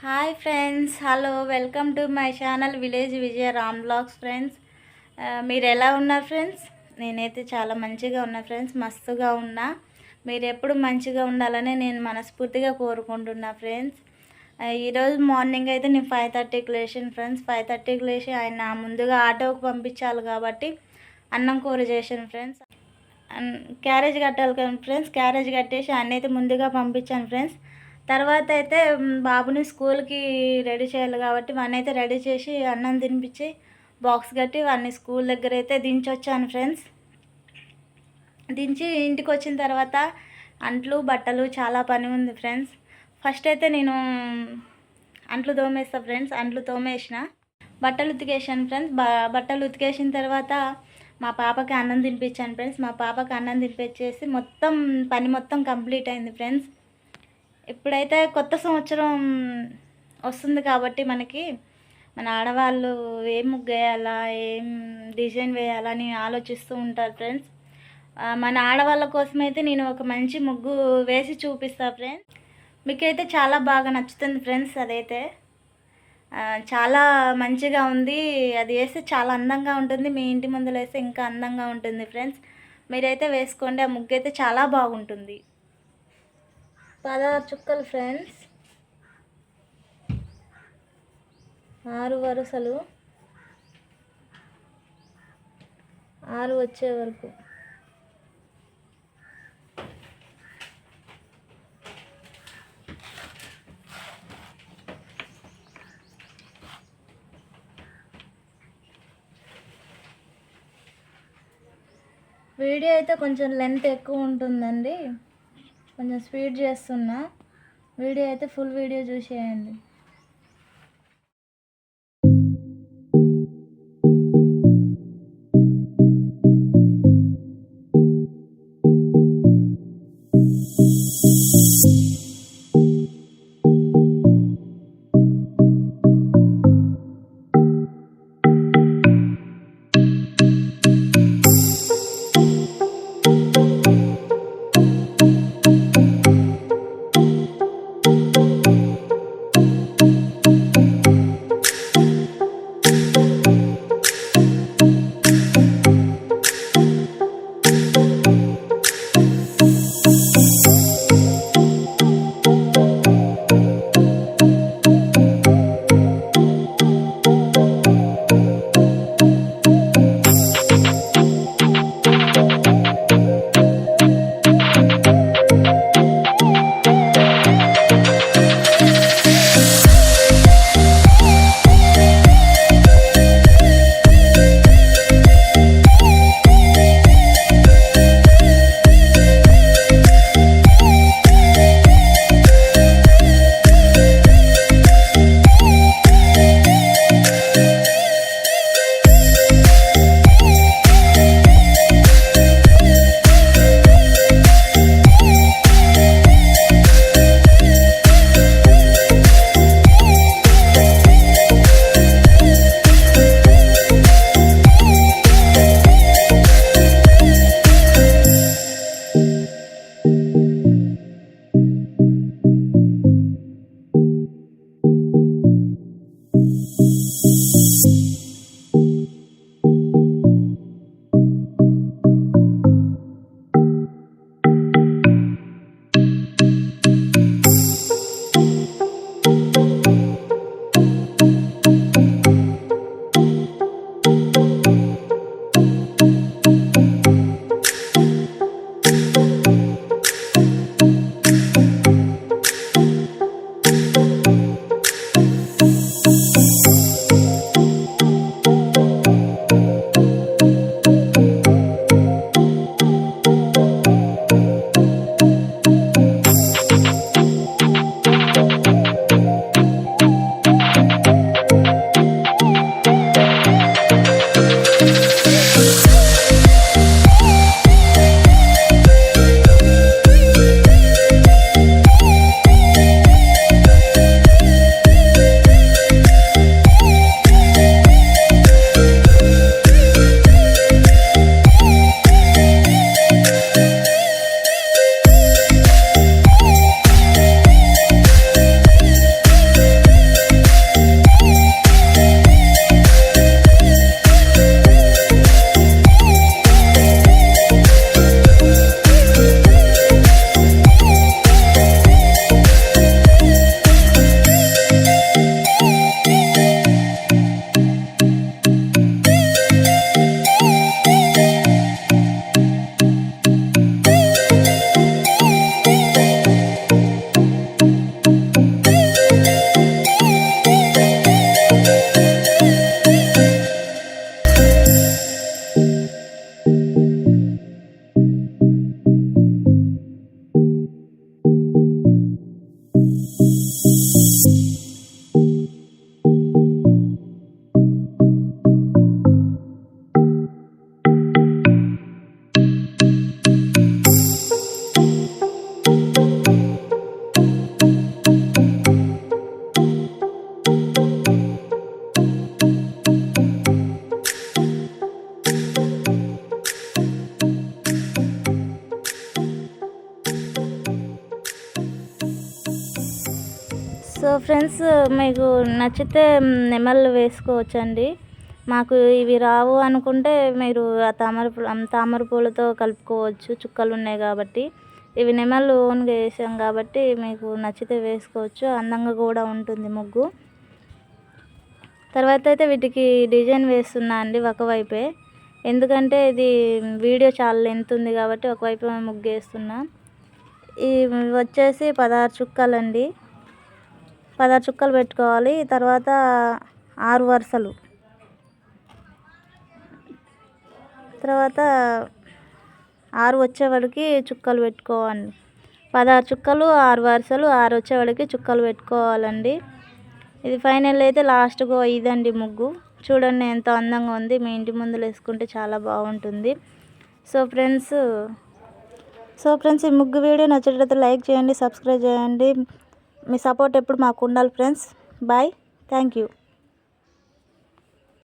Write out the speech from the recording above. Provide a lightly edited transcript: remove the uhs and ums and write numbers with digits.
Hi friends, hello, welcome to my channel village Vijaya Ram vlogs. Friends, మీరు ఎలా ఉన్నారు friends? నేనైతే చాలా మంచిగా ఉన్నా ఫ్రెండ్స్, మస్తుగా ఉన్నా. మీరు ఎప్పుడు మంచిగా ఉండాలని నేను మనస్ఫూర్తిగా కోరుకుంటున్నా ఫ్రెండ్స్. ఈరోజు మార్నింగ్ అయితే నేను 5:30కి లేచాను ఫ్రెండ్స్. 5:30కి లేచి ఆయన ముందుగా ఆటోకి పంపించాలి కాబట్టి అన్నం కూర చేశాను ఫ్రెండ్స్. క్యారేజ్ కట్టాలి కదా ఫ్రెండ్స్, క్యారేజ్ కట్టేసి ఆయన అయితే ముందుగా పంపించాను ఫ్రెండ్స్. తర్వాత అయితే బాబుని స్కూల్కి రెడీ చేయాలి కాబట్టి వాడిని అయితే రెడీ చేసి అన్నం తినిపించి బాక్స్ కట్టి వాడిని స్కూల్ దగ్గర అయితే దించి వచ్చాను ఫ్రెండ్స్. దించి ఇంటికి వచ్చిన తర్వాత అంట్లు బట్టలు చాలా పని ఉంది ఫ్రెండ్స్. ఫస్ట్ అయితే నేను అంట్లు తోమేస్తా ఫ్రెండ్స్. అంట్లు తోమేసిన, బట్టలు ఉతికేసాను ఫ్రెండ్స్. బట్టలు ఉతికేసిన తర్వాత మా పాపకి అన్నం తినిపించాను ఫ్రెండ్స్. మా పాపకి అన్నం తినిపించేసి మొత్తం పని మొత్తం కంప్లీట్ అయింది ఫ్రెండ్స్. ఇప్పుడైతే కొత్త సంవత్సరం వస్తుంది కాబట్టి మన ఆడవాళ్ళు ఏం ముగ్గు వేయాలా, ఏం డిజైన్ వేయాలా అని ఆలోచిస్తూ ఉంటారు ఫ్రెండ్స్. మన ఆడవాళ్ళ కోసమైతే నేను ఒక మంచి ముగ్గు వేసి చూపిస్తాను ఫ్రెండ్స్. మీకైతే చాలా బాగా నచ్చుతుంది ఫ్రెండ్స్. అదైతే చాలా మంచిగా ఉంది. అది వేస్తే చాలా అందంగా ఉంటుంది. మీ ఇంటి ముందులో వేస్తే ఇంకా అందంగా ఉంటుంది ఫ్రెండ్స్. మీరైతే వేసుకోండి. ఆ ముగ్గు అయితే చాలా బాగుంటుంది. 16 చుక్కలు ఫ్రెండ్స్, 6 వరుసలు, 6 వచ్చే వరకు. వీడియో అయితే కొంచెం లెంత్ ఎక్కువ ఉంటుందండి, కొంచెం స్పీడ్ చేస్తున్నా. వీడియో అయితే ఫుల్ వీడియో చూసేయండి. సో ఫ్రెండ్స్, మీకు నచ్చితే నెమళ్ళు వేసుకోవచ్చండి. మాకు ఇవి రావు అనుకుంటే మీరు ఆ తామర పూలతో కలుపుకోవచ్చు, చుక్కలు ఉన్నాయి కాబట్టి. ఇవి నెమళ్ళు ఓన్గా వేసాం కాబట్టి మీకు నచ్చితే వేసుకోవచ్చు, అందంగా కూడా ఉంటుంది ముగ్గు. తర్వాత అయితే వీటికి డిజైన్ వేస్తున్నా అండి ఒకవైపే, ఎందుకంటే ఇది వీడియో చాలా లెంత్ ఉంది కాబట్టి ఒకవైపు ముగ్గు వేస్తున్నా. ఇవి వచ్చేసి 16 చుక్కలండి, 16 చుక్కలు పెట్టుకోవాలి. తర్వాత 6 వరుసలు, తర్వాత 6 వచ్చేవాడికి చుక్కలు పెట్టుకోవాలి. 16 చుక్కలు, 6 వరుసలు, 6 వచ్చేవాడికి చుక్కలు పెట్టుకోవాలండి. ఇది ఫైనల్ అయితే లాస్ట్గా ఇదండి ముగ్గు. చూడండి ఎంత అందంగా ఉంది. మీ ఇంటి ముందులో వేసుకుంటే చాలా బాగుంటుంది. సో ఫ్రెండ్స్, ఈ ముగ్గు వీడియో నచ్చినట్లయితే లైక్ చేయండి, సబ్స్క్రైబ్ చేయండి. మీ సపోర్ట్ ఎప్పుడు మాకు ఉండాలి ఫ్రెండ్స్. Bye, thank you.